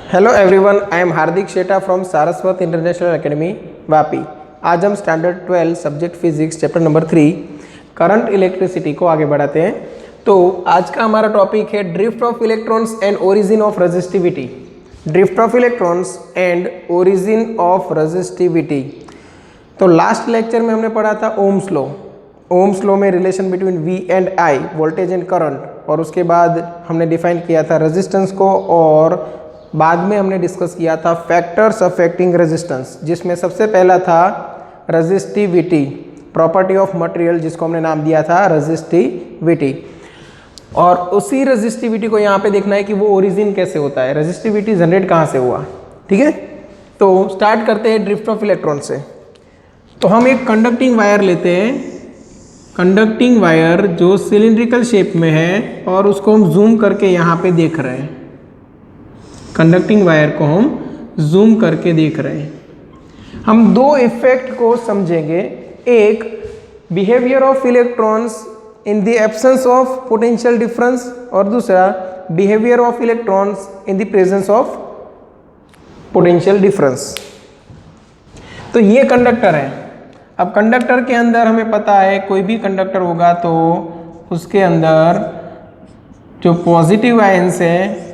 Hello everyone, I am Hardik Sheta from Saraswat international academy Vapi. आज हम standard 12 subject physics chapter number 3 current electricity को आगे बढ़ाते हैं। तो आज का हमारा टॉपिक है drift of electrons and origin of resistivity. Drift of electrons and origin of resistivity. तो लास्ट लेक्चर में हमने पढ़ा था ओम्स लॉ। ओम्स लॉ में relation between V and I, voltage and current, और उसके बाद हमने डिफाइन किया था रेजिस्टेंस को, और बाद में हमने डिस्कस किया था फैक्टर्स अफेक्टिंग रेजिस्टेंस, जिसमें सबसे पहला था रेजिस्टिविटी, प्रॉपर्टी ऑफ मटेरियल, जिसको हमने नाम दिया था रेजिस्टिविटी। और उसी रेजिस्टिविटी को यहाँ पे देखना है कि वो ओरिजिन कैसे होता है, रेजिस्टिविटी जनरेट कहाँ से हुआ। ठीक है, तो स्टार्ट करते हैं ड्रिफ्ट ऑफ इलेक्ट्रॉन से। तो हम एक कंडक्टिंग वायर लेते हैं, कंडक्टिंग वायर जो सिलिंड्रिकल शेप में है, और उसको हम जूम करके यहाँ पे देख रहे हैं। कंडक्टिंग वायर को हम जूम करके देख रहे हैं। हम दो इफेक्ट को समझेंगे, एक behaviour of electrons in the absence of potential difference, और दूसरा behaviour of electrons in the presence of potential difference. तो ये कंडक्टर है। अब कंडक्टर के अंदर हमें पता है कोई भी कंडक्टर होगा तो उसके अंदर जो पॉजिटिव आयंस है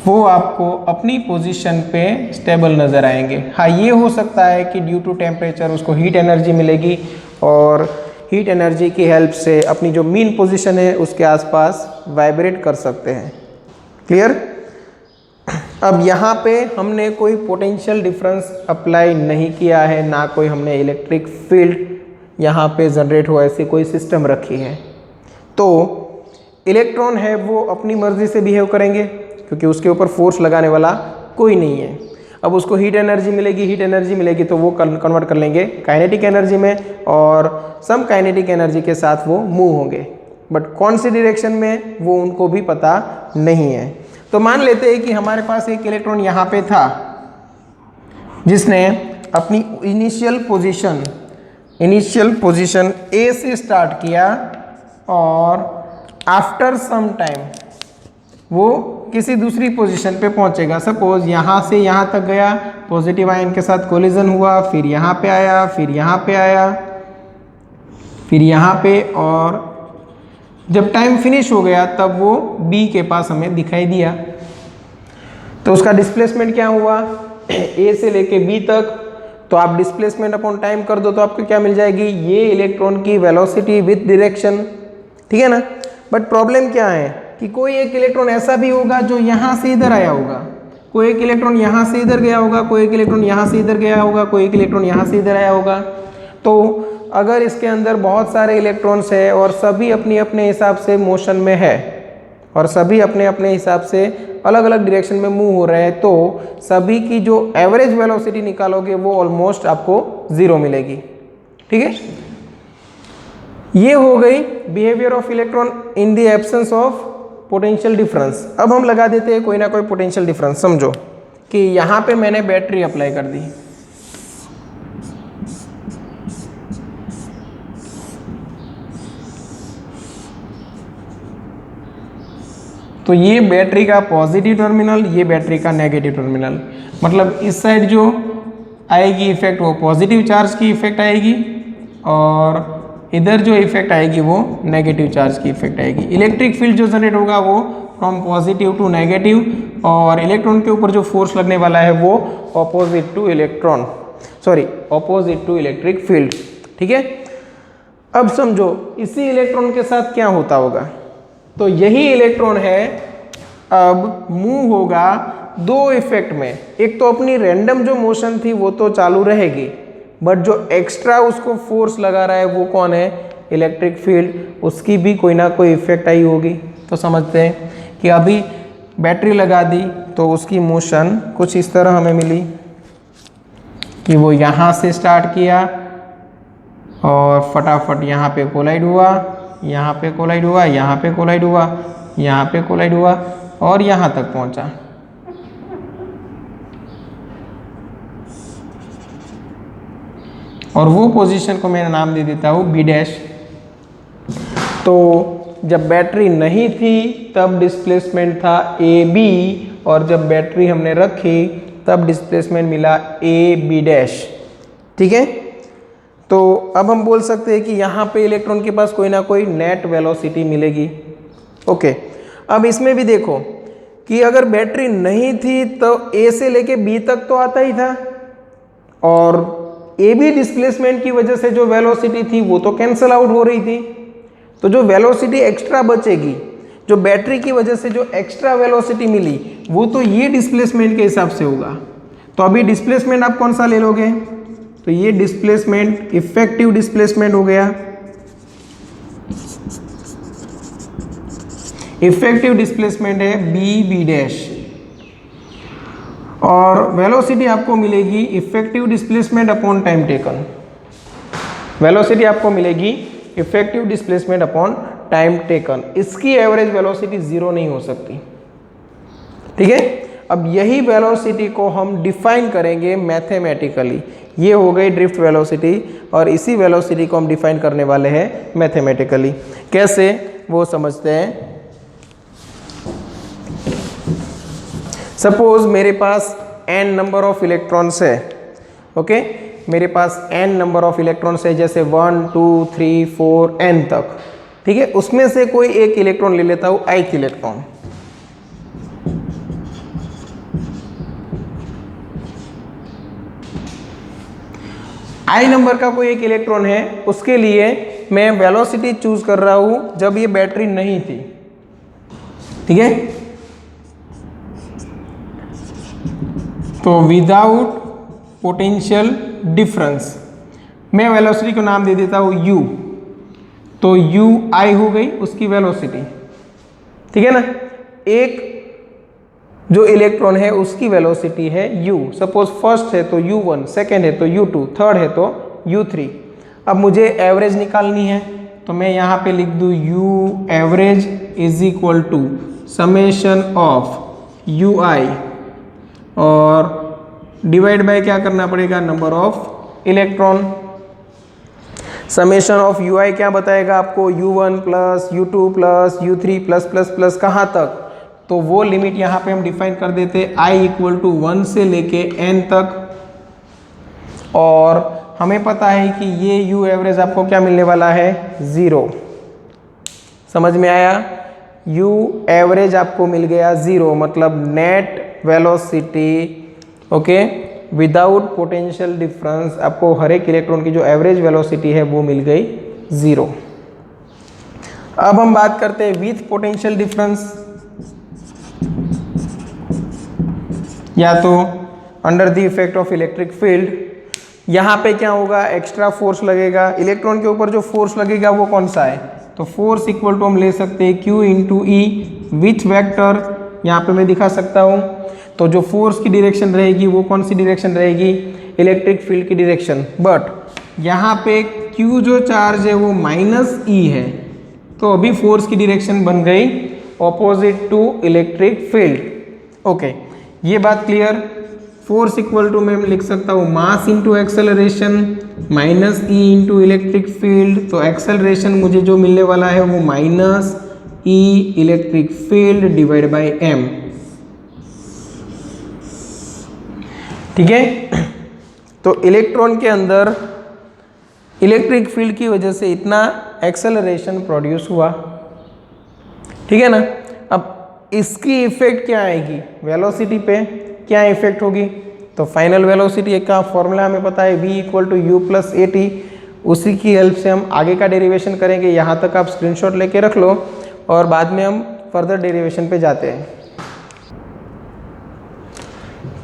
वो आपको अपनी पोजीशन पे स्टेबल नज़र आएंगे। हाँ, ये हो सकता है कि ड्यू टू टेम्परेचर उसको हीट एनर्जी मिलेगी, और हीट एनर्जी की हेल्प से अपनी जो मीन पोजीशन है उसके आसपास वाइब्रेट कर सकते हैं। क्लियर? अब यहाँ पे हमने कोई पोटेंशियल डिफरेंस अप्लाई नहीं किया है, ना कोई हमने इलेक्ट्रिक फील्ड यहाँ पे जनरेट हो ऐसी कोई सिस्टम रखी है। तो इलेक्ट्रॉन है वो अपनी मर्जी से बिहेव करेंगे, क्योंकि उसके ऊपर फोर्स लगाने वाला कोई नहीं है। अब उसको हीट एनर्जी मिलेगी तो वो कन्वर्ट कर लेंगे काइनेटिक एनर्जी में, और सम काइनेटिक एनर्जी के साथ वो मूव होंगे, बट कौन सी डायरेक्शन में वो उनको भी पता नहीं है। तो मान लेते हैं कि हमारे पास एक इलेक्ट्रॉन यहाँ पे था जिसने अपनी इनिशियल पोजीशन A से स्टार्ट किया, और आफ्टर सम टाइम वो किसी दूसरी पोजीशन पे पहुंचेगा। सपोज यहाँ से यहाँ तक गया, पॉजिटिव आयन के साथ कोलिजन हुआ, फिर यहाँ पे आया, फिर यहाँ पे आया, फिर यहाँ पे, और जब टाइम फिनिश हो गया तब वो B के पास हमें दिखाई दिया। तो उसका डिस्प्लेसमेंट क्या हुआ, A से लेके B तक। तो आप डिस्प्लेसमेंट अपॉन टाइम कर दो तो आपको क्या मिल जाएगी, ये इलेक्ट्रॉन की वेलोसिटी विथ डायरेक्शन। ठीक है ना? बट प्रॉब्लम क्या है कि कोई एक इलेक्ट्रॉन ऐसा भी होगा जो यहाँ से इधर आया होगा, कोई एक इलेक्ट्रॉन यहाँ से इधर गया होगा, कोई एक इलेक्ट्रॉन यहाँ से इधर गया होगा, कोई एक इलेक्ट्रॉन यहाँ से इधर आया होगा। तो अगर इसके अंदर बहुत सारे इलेक्ट्रॉन्स है और सभी अपने अपने हिसाब से मोशन में है, और सभी अपने अपने हिसाब से अलग अलग डायरेक्शन में मूव हो रहे हैं, तो सभी की जो एवरेज वेलोसिटी निकालोगे वो ऑलमोस्ट आपको 0 मिलेगी। ठीक है, ये हो गई behaviour of electron in the absence of potential difference. अब हम लगा देते हैं कोई ना कोई पोटेंशियल डिफरेंस। समझो कि यहाँ पे मैंने बैटरी अप्लाई कर दी, तो ये बैटरी का पॉजिटिव टर्मिनल, ये बैटरी का नेगेटिव टर्मिनल। मतलब इस साइड जो आएगी इफेक्ट वो पॉजिटिव चार्ज की इफेक्ट आएगी, और इधर जो इफेक्ट आएगी वो नेगेटिव चार्ज की इफेक्ट आएगी। इलेक्ट्रिक फील्ड जो जनरेट होगा वो फ्रॉम पॉजिटिव टू नेगेटिव, और इलेक्ट्रॉन के ऊपर जो फोर्स लगने वाला है वो ऑपोजिट टू इलेक्ट्रिक फील्ड। ठीक है, अब समझो इसी इलेक्ट्रॉन के साथ क्या होता होगा। तो यही इलेक्ट्रॉन है अब मूव होगा दो इफेक्ट में। एक तो अपनी रैंडम जो मोशन थी वो तो चालू रहेगी, बट जो एक्स्ट्रा उसको फोर्स लगा रहा है वो कौन है, इलेक्ट्रिक फील्ड, उसकी भी कोई ना कोई इफेक्ट आई होगी। तो समझते हैं कि अभी बैटरी लगा दी तो उसकी मोशन कुछ इस तरह हमें मिली कि वो यहाँ से स्टार्ट किया और फटाफट यहाँ पे कोलाइड हुआ, यहाँ पे कोलाइड हुआ, यहाँ पे कोलाइड हुआ, यहाँ पे कोलाइड हुआ, और यहाँ तक पहुँचा। और वो पोजीशन को मैं नाम दे देता हूँ B डैश। तो जब बैटरी नहीं थी तब डिस्प्लेसमेंट था ए बी, और जब बैटरी हमने रखी तब डिस्प्लेसमेंट मिला ए बी डैश। ठीक है, तो अब हम बोल सकते हैं कि यहाँ पे इलेक्ट्रॉन के पास कोई ना कोई नेट वेलोसिटी मिलेगी। ओके, अब इसमें भी देखो कि अगर बैटरी नहीं थी तो ए से लेके बी तक तो आता ही था, और ए बी डिस्प्लेसमेंट की वजह से जो वेलोसिटी थी वो तो कैंसल आउट हो रही थी। तो जो वेलोसिटी एक्स्ट्रा बचेगी, जो बैटरी की वजह से जो एक्स्ट्रा वेलोसिटी मिली, वो तो ये डिस्प्लेसमेंट के हिसाब से होगा। तो अभी डिस्प्लेसमेंट आप कौन सा ले लोगे? तो ये डिस्प्लेसमेंट इफेक्टिव डिस्प्लेसमेंट हो गया। इफेक्टिव डिस्प्लेसमेंट है बी बी डैश, और वेलोसिटी आपको मिलेगी effective displacement upon time taken. Velocity आपको मिलेगी effective displacement upon time taken. इसकी एवरेज वेलोसिटी जीरो नहीं हो सकती। ठीक है, अब यही वेलोसिटी को हम डिफाइन करेंगे मैथमेटिकली। ये हो गई ड्रिफ्ट वेलोसिटी, और इसी वेलोसिटी को हम डिफाइन करने वाले हैं मैथमेटिकली। कैसे, वो समझते हैं। सपोज मेरे पास n नंबर ऑफ इलेक्ट्रॉन्स है। ओके, मेरे पास n नंबर ऑफ इलेक्ट्रॉन्स है, जैसे 1 2 3 4 n तक। ठीक है, उसमें से कोई एक इलेक्ट्रॉन ले लेता हूं, ith इलेक्ट्रॉन। i नंबर का कोई एक इलेक्ट्रॉन है, उसके लिए मैं वेलोसिटी चूज कर रहा हूं जब ये बैटरी नहीं थी। ठीक है, तो विदाउट पोटेंशियल डिफरेंस मैं वेलोसिटी को नाम दे देता हूं u। तो u i हो गई उसकी वेलोसिटी। ठीक है ना, एक जो इलेक्ट्रॉन है उसकी वेलोसिटी है u। सपोज फर्स्ट है तो u1, सेकेंड है तो u2, थर्ड है तो u3। अब मुझे एवरेज निकालनी है, तो मैं यहाँ पे लिख दूँ u average is equal to summation of ui, और डिवाइड बाय क्या करना पड़ेगा, number of electron. Summation of ui क्या बताएगा आपको, u1 plus u2 plus u3 plus plus plus कहाँ तक, तो वो लिमिट यहाँ पे हम डिफाइन कर देते i इक्वल टू 1 से लेके n तक। और हमें पता है कि ये u एवरेज आपको क्या मिलने वाला है, 0। समझ में आया? u एवरेज आपको मिल गया 0, मतलब net velocity, okay, without potential difference आपको हर एक इलेक्ट्रॉन की जो एवरेज वेलोसिटी है वो मिल गई 0। अब हम बात करते हैं विथ पोटेंशियल डिफरेंस, या तो under the effect of electric field. यहाँ पे क्या होगा, एक्स्ट्रा फोर्स लगेगा। इलेक्ट्रॉन के ऊपर जो फोर्स लगेगा वो कौन सा है, तो फोर्स इक्वल टू हम ले सकते हैं Q into E with vector. यहाँ पे मैं दिखा सकता हूँ, तो जो फोर्स की डायरेक्शन रहेगी वो कौन सी डायरेक्शन रहेगी, इलेक्ट्रिक फील्ड की डायरेक्शन। बट यहाँ पे Q जो चार्ज है वो माइनस ई है, तो अभी फोर्स की डायरेक्शन बन गई opposite to electric field. Okay, ये बात क्लियर। फोर्स इक्वल टू मैं लिख सकता हूँ mass into acceleration minus E into electric field. तो एक्सेलरेशन मुझे जो मिलने वाला है वो minus E electric field divide by M. ठीक है, तो इलेक्ट्रॉन के अंदर इलेक्ट्रिक फील्ड की वजह से इतना एक्सेलरेशन प्रोड्यूस हुआ। ठीक है ना, अब इसकी इफेक्ट क्या आएगी, वेलोसिटी पे क्या इफेक्ट होगी, तो फाइनल वेलोसिटी का फॉर्मूला हमें पता है v equal to U plus A T. उसी की हेल्प से हम आगे का डेरिवेशन करेंगे। यहाँ तक आप स्क्रीनशॉट लेके रख लो, और बाद में हम फर्दर डेरिवेशन पे जाते हैं।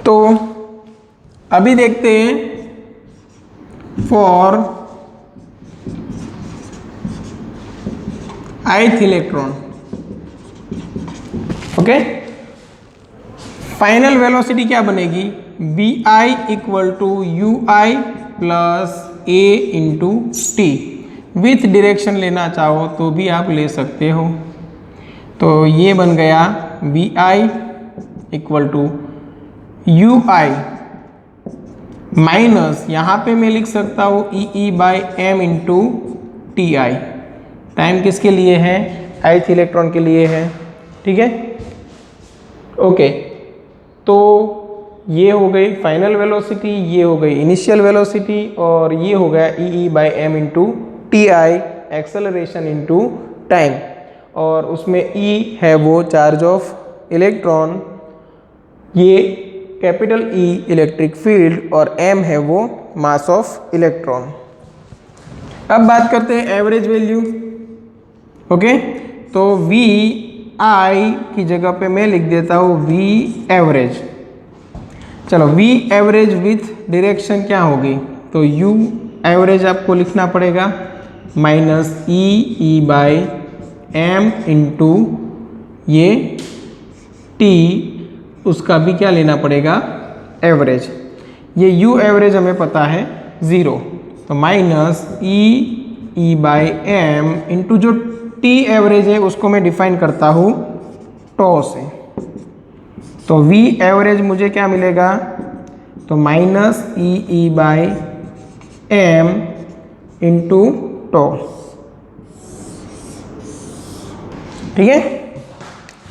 तो अभी देखते हैं for ith electron. Okay, final velocity क्या बनेगी, V I equal to U I plus A into T. With direction लेना चाहो तो भी आप ले सकते हो। तो ये बन गया B I equal to U I minus, यहाँ पे मैं लिख सकता हूँ E E by M into T I. Time किसके लिए है, ith इलेक्ट्रॉन के लिए है, ठीक है। ओके, तो ये हो गई फाइनल वेलोसिटी, ये हो गई इनिशियल वेलोसिटी, और ये हो गया E/m इंटू टी आई एक्सेलरेशन इंटू टाइम। और उसमें E है वो चार्ज ऑफ इलेक्ट्रॉन, ये कैपिटल E इलेक्ट्रिक फील्ड, और m है वो मास ऑफ इलेक्ट्रॉन। अब बात करते हैं एवरेज वैल्यू। ओके, तो V I की जगह पे मैं लिख देता हूँ V एवरेज। चलो, V एवरेज विथ डायरेक्शन क्या होगी, तो U एवरेज आपको लिखना पड़ेगा माइनस E/m इंटू ये T, उसका भी क्या लेना पड़ेगा, एवरेज। ये U एवरेज हमें पता है 0, तो माइनस E/m इंटू जो T एवरेज है उसको मैं डिफाइन करता हूँ टॉ से। तो V एवरेज मुझे क्या मिलेगा, तो माइनस E/m इंटू टॉ, ठीक है,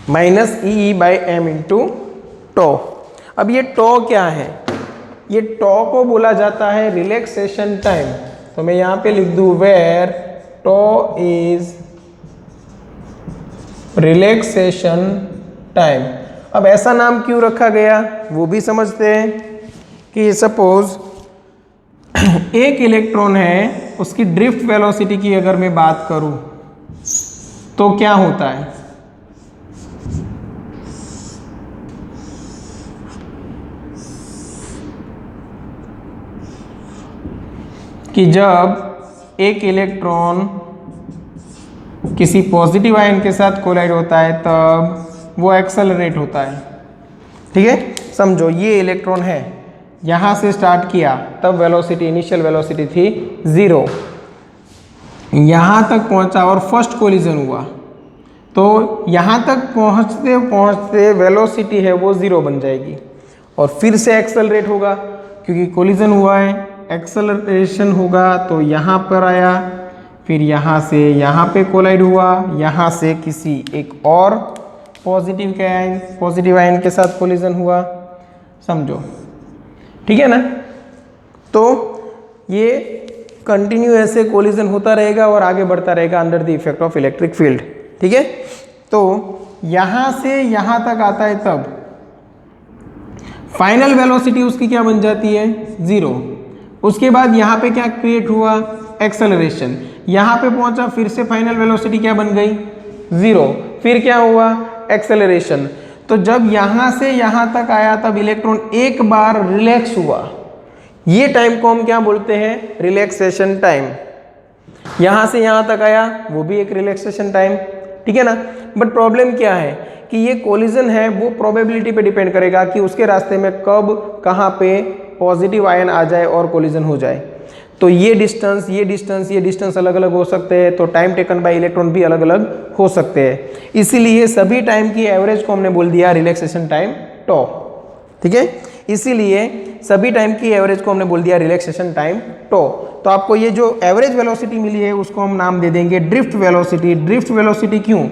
माइनस E/m इंटू टॉ। अब ये टॉ क्या है, ये टॉ को बोला जाता है रिलैक्सेशन टाइम। तो मैं यहाँ पे लिख दूँ where tau is relaxation time. अब ऐसा नाम क्यों रखा गया वो भी समझते हैं कि सपोज एक इलेक्ट्रॉन है, उसकी ड्रिफ्ट वेलोसिटी की अगर मैं बात करूं तो क्या होता है, कि जब एक इलेक्ट्रॉन किसी पॉजिटिव आयन के साथ कोलाइड होता है तब वो एक्सेलरेट होता है, ठीक है। समझो ये इलेक्ट्रॉन है, यहाँ से स्टार्ट किया तब वेलोसिटी, इनिशियल वेलोसिटी थी 0, यहाँ तक पहुँचा और फर्स्ट कोलिजन हुआ, तो यहाँ तक पहुँचते पहुँचते वेलोसिटी है वो 0 बन जाएगी, और फिर से एक्सेलरेट होगा क्योंकि कोलिजन हुआ है, एक्सेलरेशन होगा तो यहाँ पर आया, फिर यहाँ से यहाँ पे कोलाइड हुआ, यहाँ से किसी एक और पॉजिटिव आयन के साथ कोलिजन हुआ, समझो, ठीक है ना। तो ये कंटिन्यू ऐसे कोलिजन होता रहेगा और आगे बढ़ता रहेगा under the effect of electric field, ठीक है। तो यहाँ से यहाँ तक आता है तब फाइनल वेलोसिटी उसकी क्या बन जाती है, 0। उसके बाद यहाँ पे क्या क्रिएट हुआ, एक्सेलरेशन, यहाँ पे पहुंचा, फिर से फाइनल वेलोसिटी क्या बन गई, 0, फिर क्या हुआ, एक्सेलरेशन। तो जब यहाँ से यहाँ तक आया तब इलेक्ट्रॉन एक बार रिलैक्स हुआ, ये टाइम को हम क्या बोलते हैं, रिलैक्सेशन टाइम। यहाँ से यहाँ तक आया वो भी एक रिलैक्सेशन टाइम, ठीक है ना। बट प्रॉब्लम क्या है कि ये कोलिजन है वो प्रोबेबिलिटी पे डिपेंड करेगा कि उसके रास्ते में कब कहाँ पे पॉजिटिव आयन आ जाए और कोलिजन हो जाए। तो ये डिस्टेंस अलग अलग हो सकते हैं, तो टाइम टेकन बाय इलेक्ट्रॉन भी अलग अलग हो सकते हैं। इसीलिए सभी टाइम की एवरेज को हमने बोल दिया रिलैक्सेशन टाइम टॉ, ठीक है। इसीलिए सभी टाइम की एवरेज को हमने बोल दिया रिलैक्सेशन टाइम टॉ। तो आपको ये जो एवरेज वेलोसिटी मिली है उसको हम नाम दे देंगे ड्रिफ्ट वेलोसिटी। ड्रिफ्ट वेलोसिटी क्यों,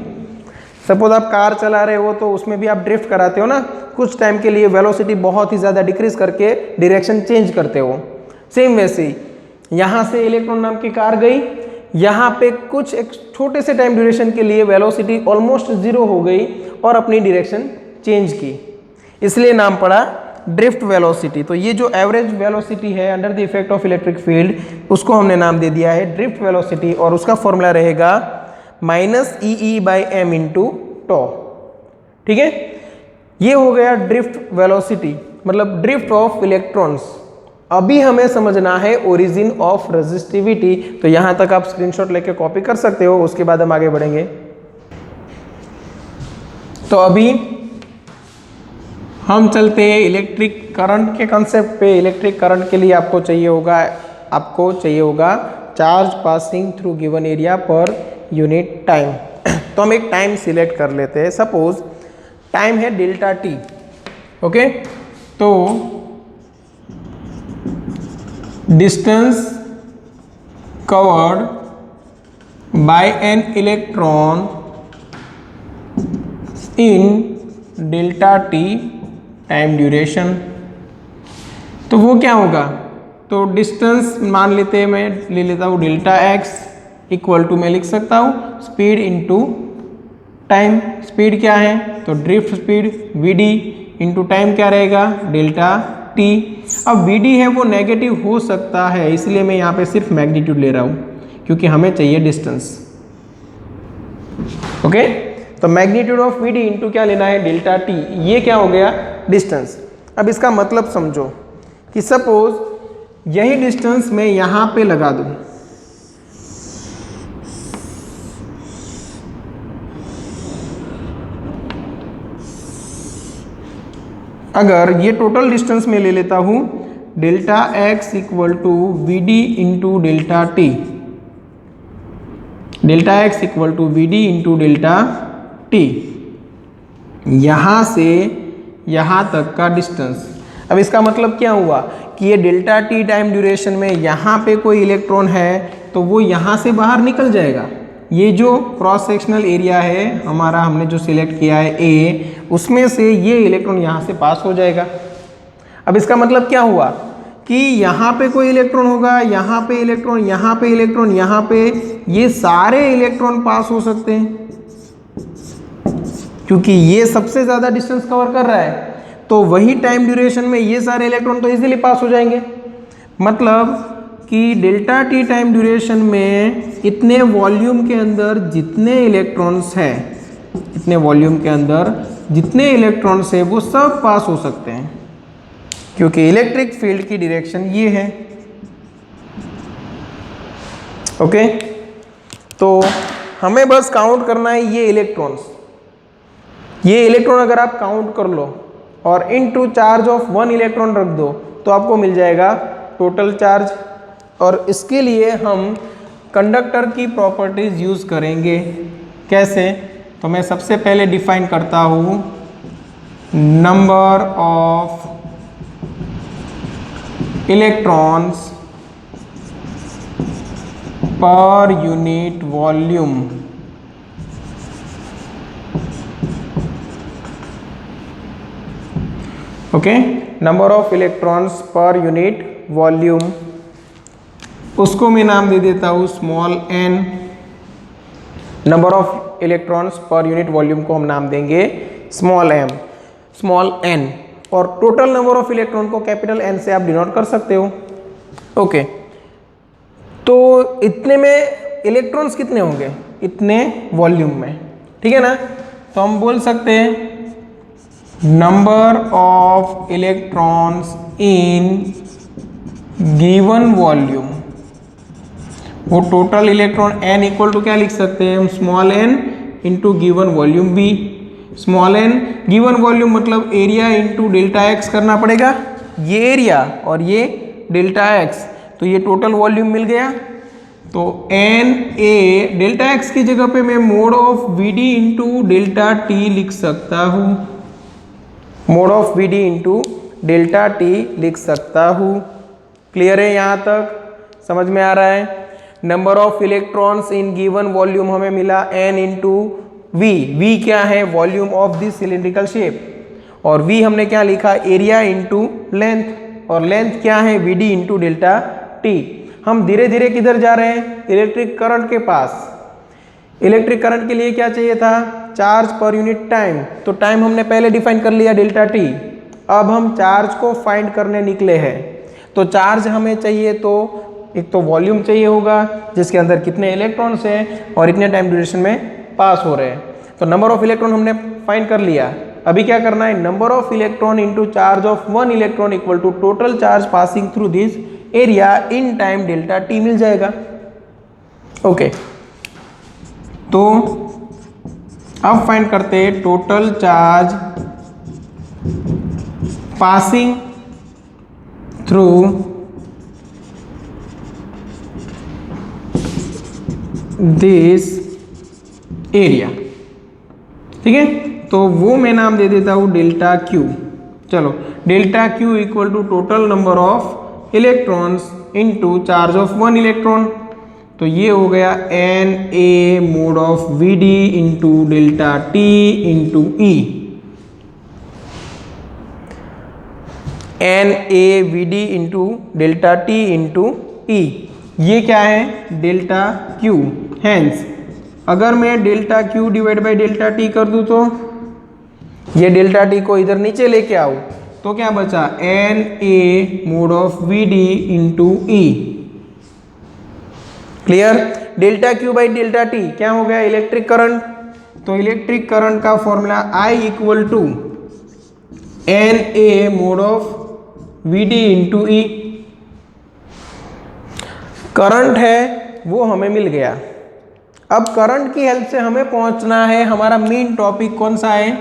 सपोज आप कार चला रहे हो तो उसमें भी आप ड्रिफ्ट कराते हो ना, कुछ टाइम के लिए वेलोसिटी बहुत ही ज़्यादा डिक्रीज करके डायरेक्शन चेंज करते हो। सेम वैसे ही यहाँ से इलेक्ट्रॉन नाम की कार गई, यहाँ पे कुछ एक छोटे से टाइम ड्यूरेशन के लिए वेलोसिटी ऑलमोस्ट 0 हो गई और अपनी डायरेक्शन चेंज की, इसलिए नाम पड़ा ड्रिफ्ट वेलोसिटी। तो ये जो एवरेज वेलोसिटी है under the effect of electric field, उसको हमने नाम दे दिया है ड्रिफ्ट वेलोसिटी, और उसका फॉर्मूला रहेगा माइनस E/m इंटू टॉ, ठीक है। ये हो गया ड्रिफ्ट वेलोसिटी, मतलब ड्रिफ्ट ऑफ इलेक्ट्रॉन्स। अभी हमें समझना है ओरिजिन ऑफ रेजिस्टिविटी, तो यहां तक आप स्क्रीनशॉट लेके कॉपी कर सकते हो, उसके बाद हम आगे बढ़ेंगे। तो अभी हम चलते हैं इलेक्ट्रिक करंट के कंसेप्ट पे। इलेक्ट्रिक करंट के लिए आपको चाहिए होगा charge passing through given area per unit time. तो हम एक टाइम सिलेक्ट कर लेते हैं, सपोज टाइम है डेल्टा टी, ओके। तो distance covered by an electron in delta T time duration. तो वो क्या होगा, तो डिस्टेंस मान लेते हैं, मैं ले लेता हूँ डेल्टा एक्स इक्वल टू मैं लिख सकता हूँ स्पीड इनटू टाइम। स्पीड क्या है, तो drift speed V D into time क्या रहेगा डेल्टा टी। अब वी डी है वो नेगेटिव हो सकता है, इसलिए मैं यहाँ पे सिर्फ मैग्नीट्यूड ले रहा हूँ क्योंकि हमें चाहिए डिस्टेंस। ओके, तो magnitude of V D into क्या लेना है डेल्टा टी, ये क्या हो गया डिस्टेंस। अब इसका मतलब समझो कि सपोज यही डिस्टेंस मैं यहाँ पे लगा दूँ, अगर ये टोटल डिस्टेंस में ले लेता हूँ delta X equal to V D into delta T, delta X equal to V D into delta T, यहाँ से यहाँ तक का डिस्टेंस। अब इसका मतलब क्या हुआ कि ये डेल्टा टी टाइम ड्यूरेशन में यहाँ पे कोई इलेक्ट्रॉन है तो वो यहाँ से बाहर निकल जाएगा। ये जो क्रॉस सेक्शनल एरिया है हमारा, हमने जो सिलेक्ट किया है ए, उसमें से ये इलेक्ट्रॉन यहाँ से पास हो जाएगा। अब इसका मतलब क्या हुआ कि यहाँ पे कोई इलेक्ट्रॉन होगा, यहाँ पे इलेक्ट्रॉन, यहाँ पे इलेक्ट्रॉन, यहाँ पे, ये सारे इलेक्ट्रॉन पास हो सकते हैं क्योंकि ये सबसे ज़्यादा डिस्टेंस कवर कर रहा है। तो वही टाइम ड्यूरेशन में ये सारे इलेक्ट्रॉन तो इजीली पास हो जाएंगे। मतलब कि डेल्टा टी टाइम ड्यूरेशन में इतने वॉल्यूम के अंदर जितने इलेक्ट्रॉन्स हैं, इतने वॉल्यूम के अंदर जितने इलेक्ट्रॉन्स हैं वो सब पास हो सकते हैं क्योंकि इलेक्ट्रिक फील्ड की डायरेक्शन ये है। ओके, तो हमें बस काउंट करना है ये इलेक्ट्रॉन्स। ये इलेक्ट्रॉन अगर आप काउंट कर लो और इनटू चार्ज ऑफ 1 इलेक्ट्रॉन रख दो तो आपको मिल जाएगा टोटल चार्ज। और इसके लिए हम कंडक्टर की प्रॉपर्टीज यूज़ करेंगे। कैसे, तो मैं सबसे पहले डिफाइन करता हूँ number of electrons per unit volume. Okay, number of electrons per unit volume, उसको मैं नाम दे देता हूँ small N. Number of electrons per unit volume को हम नाम देंगे स्मॉल एम, स्मॉल एन। और टोटल नंबर ऑफ इलेक्ट्रॉन को कैपिटल एन से आप डिनोट कर सकते हो। ओके, तो इतने में इलेक्ट्रॉन्स कितने होंगे, इतने वॉल्यूम में, ठीक है ना। तो हम बोल सकते हैं number of electrons in given volume, वो total electron n equal to क्या लिख सकते हैं हम, small n into given volume b। Small n given volume मतलब एरिया इंटू डेल्टा एक्स करना पड़ेगा, ये एरिया और ये डेल्टा एक्स, तो ये टोटल वॉल्यूम मिल गया। तो एन ए डेल्टा एक्स की जगह पे मैं mode of V D into delta T लिख सकता हूँ, mode of V D into delta T लिख सकता हूँ। क्लियर है, यहाँ तक समझ में आ रहा है। Number of electrons in given volume हमें मिला n इंटू वी। वी क्या है, volume of this cylindrical shape, और v हमने क्या लिखा, एरिया इंटू लेंथ, और लेंथ क्या है V D into delta T. हम धीरे धीरे किधर जा रहे हैं, इलेक्ट्रिक करंट के पास। इलेक्ट्रिक करंट के लिए क्या चाहिए था, चार्ज पर यूनिट टाइम, तो टाइम हमने पहले डिफाइन कर लिया डेल्टा टी। अब हम चार्ज को फाइंड करने निकले हैं। तो चार्ज हमें चाहिए, तो एक तो वॉल्यूम चाहिए होगा जिसके अंदर कितने इलेक्ट्रॉन्स हैं और इतने टाइम ड्यूरेशन में पास हो रहे हैं। तो नंबर ऑफ इलेक्ट्रॉन हमने फाइंड कर लिया। अभी क्या करना है, number of electron into charge of 1 electron equal to total charge passing through this area in time delta T मिल जाएगा। ओके, तो अब फाइंड करते हैं total charge passing through this area, ठीक है। तो वो मैं नाम दे देता हूँ डेल्टा क्यू। चलो, delta Q equal to total number of electrons into charge of 1 electron. तो ये हो गया N A mode of V D into delta T into E. N A V D into delta T into E, ये क्या है delta Q. Hence अगर मैं delta Q divide by delta T कर दूं तो ये डेल्टा टी को इधर नीचे लेके आओ तो क्या बचा N A mode of V D into E. Clear. Delta Q by delta T क्या हो गया इलेक्ट्रिक करंट। तो इलेक्ट्रिक करंट का formula I equal to N A mode of V D into E. Current है वो हमें मिल गया। अब करंट की हेल्प से हमें पहुंचना है, हमारा मेन टॉपिक कौन सा है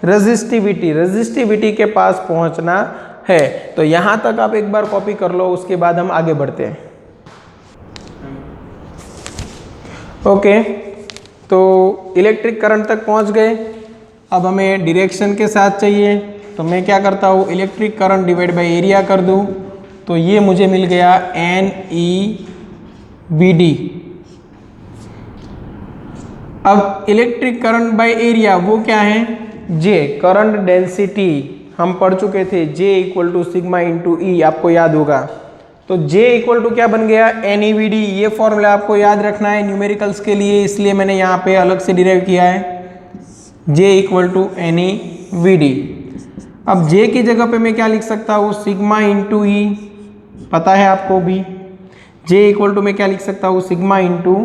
रेजिस्टिविटी। रेजिस्टिविटी के पास पहुंचना है। तो यहां तक आप एक बार कॉपी कर लो, उसके बाद हम आगे बढ़ते हैं। ओके, तो इलेक्ट्रिक करंट तक पहुंच गए। अब हमें डायरेक्शन के साथ चाहिए, तो मैं क्या करता हूँ electric current divide by area कर दूँ, तो ये मुझे मिल गया एन ई वी डी। अब इलेक्ट्रिक करंट बाय एरिया वो क्या है जे, करंट डेंसिटी हम पढ़ चुके थे, जे इक्वल टू सिग्मा इंटू ई, आपको याद होगा। तो जे इक्वल टू क्या बन गया एन ई वी डी। ये फॉर्मूला आपको याद रखना है न्यूमेरिकल्स के लिए, इसलिए मैंने यहाँ पे अलग से डिराइव किया है J equal to N E V D. अब जे की जगह पे मैं क्या लिख सकता हूँ सिग्मा इंटू ई, पता है आपको भी। जे इक्वल टू मैं क्या लिख सकता हूँ sigma into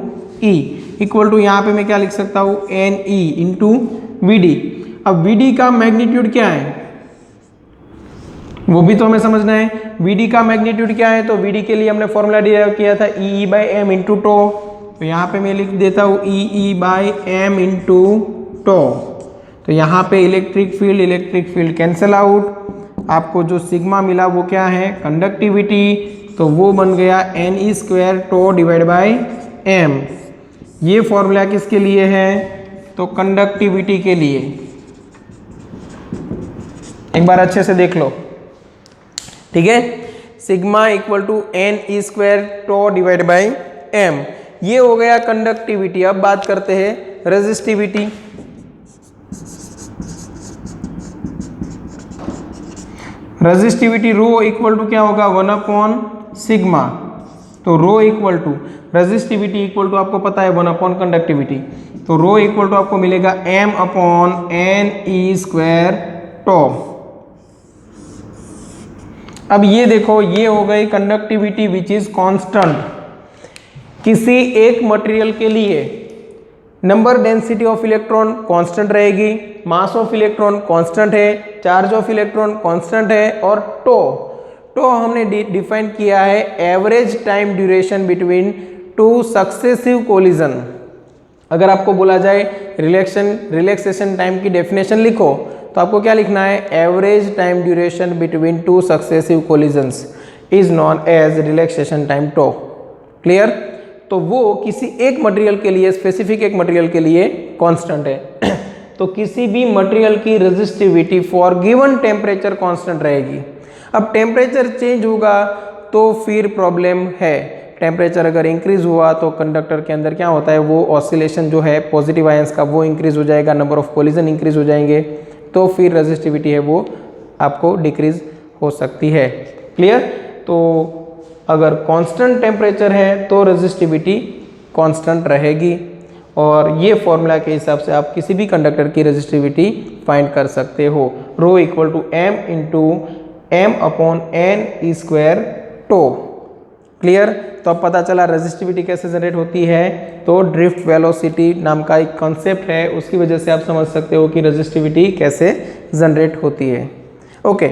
E, equal to यहाँ पे मैं क्या लिख सकता हूँ N E into V D. अब वी डी का मैग्नीट्यूड क्या है वो भी तो हमें समझना है। वी डी का मैग्नीट्यूड क्या है, तो वी डी के लिए हमने फॉर्मूला डिराइव किया था ई बाई एम इंटू टो। तो यहाँ पे मैं लिख देता हूँ ई बाई एम इंटू टो। तो यहाँ पे इलेक्ट्रिक फील्ड कैंसिल आउट। आपको जो सिग्मा मिला वो क्या है कंडक्टिविटी, तो वो बन गया N E square tau divide by M. ये फॉर्मूला किसके लिए है, तो कंडक्टिविटी के लिए। एक बार अच्छे से देख लो, ठीक है। Sigma equal to N E square tau divide by M, ये हो गया कंडक्टिविटी। अब बात करते हैं resistivity. Resistivity rho equal to क्या होगा 1 सिग्मा। तो rho equal to resistivity equal to आपको पता है 1 कंडक्टिविटी, तो रो इक्वल टू आपको मिलेगा m upon N E square tau. अब ये देखो ये हो गई कंडक्टिविटी विच इज कांस्टेंट। किसी एक मटेरियल के लिए number density of electron constant रहेगी, मास ऑफ इलेक्ट्रॉन कांस्टेंट है, चार्ज ऑफ इलेक्ट्रॉन कांस्टेंट है, और टो हमने डिफाइन किया है average time duration between two successive collision. अगर आपको बोला जाए रिलैक्सेशन टाइम की डेफिनेशन लिखो, तो आपको क्या लिखना है average time duration between two successive collisions is known as relaxation time tau. Clear. तो वो किसी एक मटेरियल के लिए, स्पेसिफिक एक मटेरियल के लिए कांस्टेंट है। तो किसी भी मटेरियल की resistivity for given temperature constant रहेगी। अब टेम्परेचर चेंज होगा तो फिर प्रॉब्लम है। टेम्परेचर अगर इंक्रीज हुआ तो कंडक्टर के अंदर क्या होता है वो ऑसिलेशन जो है पॉजिटिव आयंस का वो इंक्रीज हो जाएगा, नंबर ऑफ कोलिजन इंक्रीज हो जाएंगे, तो फिर रेजिस्टिविटी है वो आपको डिक्रीज हो सकती है। क्लियर। तो अगर कांस्टेंट टेम्परेचर है तो रेजिस्टिविटी कांस्टेंट रहेगी, और ये फॉर्मूला के हिसाब से आप किसी भी कंडक्टर की रेजिस्टिविटी फाइंड कर सकते हो। Rho equal to M into M upon N E square tau. Clear. तो अब पता चला रेजिस्टिविटी कैसे जनरेट होती है, तो ड्रिफ्ट वेलोसिटी नाम का एक कॉन्सेप्ट है, उसकी वजह से आप समझ सकते हो कि रेजिस्टिविटी कैसे जनरेट होती है। ओके,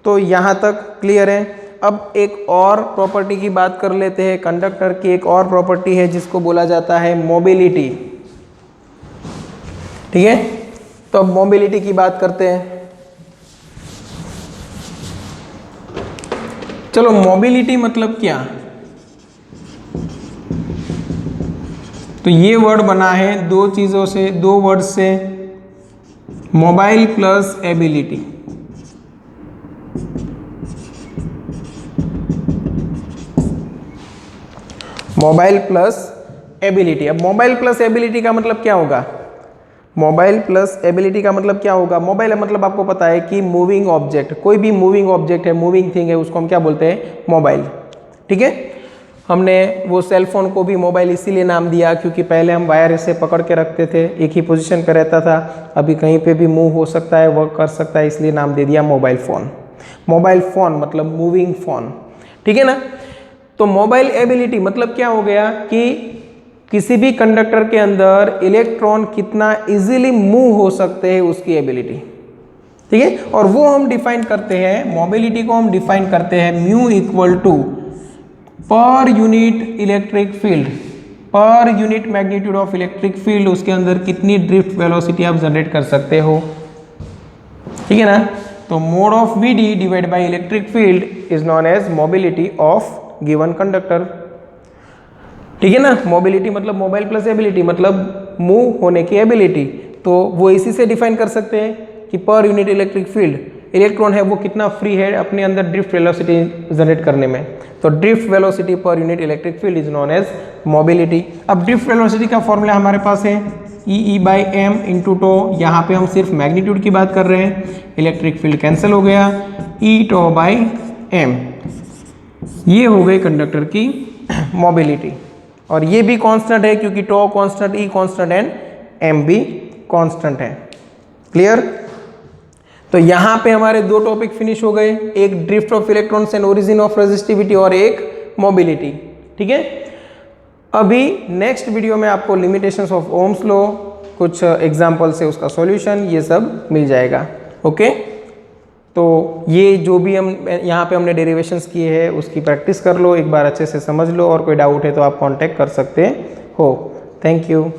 तो यहाँ तक क्लियर है। अब एक और प्रॉपर्टी की बात कर लेते हैं। कंडक्टर की एक और प्रॉपर्टी है जिसको बोला जाता है मोबिलिटी। ठीक है, तो अब मोबिलिटी की बात करते हैं। चलो, मोबिलिटी मतलब क्या, तो ये वर्ड बना है दो चीजों से, दो वर्ड से, mobile plus ability. Mobile plus ability. अब मोबाइल प्लस एबिलिटी का मतलब क्या होगा? मोबाइल प्लस एबिलिटी का मतलब क्या होगा? मोबाइल मतलब आपको पता है कि मूविंग ऑब्जेक्ट, कोई भी मूविंग ऑब्जेक्ट है, मूविंग थिंग है, उसको हम क्या बोलते हैं? मोबाइल। ठीक है, हमने वो सेल फोन को भी मोबाइल इसीलिए नाम दिया क्योंकि पहले हम वायर से पकड़ के रखते थे, एक ही पोजीशन पे रहता था, अभी कहीं पे भी मूव हो सकता है, वर्क कर सकता है, इसलिए नाम दे दिया मोबाइल फ़ोन। मोबाइल फ़ोन मतलब मूविंग फ़ोन। ठीक है ना? तो मोबाइल एबिलिटी मतलब क्या हो गया कि किसी भी कंडक्टर के अंदर इलेक्ट्रॉन कितना इजीली मूव हो सकते हैं, उसकी एबिलिटी। ठीक है, और वो हम डिफाइन करते हैं, मोबिलिटी को हम डिफाइन करते हैं mu equal to per unit electric field, per unit magnitude of electric field, उसके अंदर कितनी ड्रिफ्ट वेलोसिटी आप जनरेट कर सकते हो। ठीक है ना? तो mode of V D divide by electric field is known as mobility of given conductor. ठीक है ना? मोबिलिटी मतलब मोबाइल प्लस एबिलिटी मतलब मूव होने की एबिलिटी, तो वो इसी से डिफाइन कर सकते हैं कि पर यूनिट इलेक्ट्रिक फील्ड इलेक्ट्रॉन है वो कितना फ्री है अपने अंदर ड्रिफ्ट वेलोसिटी जनरेट करने में। तो drift velocity per unit electric field is known as mobility. अब ड्रिफ्ट वेलोसिटी का फॉर्मूला हमारे पास है E by M into tau. यहाँ पे हम सिर्फ मैग्नीट्यूड की बात कर रहे हैं, इलेक्ट्रिक फील्ड कैंसिल हो गया, ई टो बाई एम। ये हो गई कंडक्टर की मोबिलिटी, और ये भी कांस्टेंट है क्योंकि tau constant, E constant and M भी कांस्टेंट है। क्लियर? तो यहाँ पे हमारे दो टॉपिक फिनिश हो गए, एक drift of electrons and origin of resistivity और एक मोबिलिटी। ठीक है, अभी नेक्स्ट वीडियो में आपको लिमिटेशंस ऑफ ओम्स लॉ, कुछ एग्जांपल से उसका सॉल्यूशन, ये सब मिल जाएगा। ओके, तो ये जो भी हम यहाँ पे हमने डेरिवेशंस किए हैं उसकी प्रैक्टिस कर लो, एक बार अच्छे से समझ लो, और कोई डाउट है तो आप कांटेक्ट कर सकते हो। Thank you.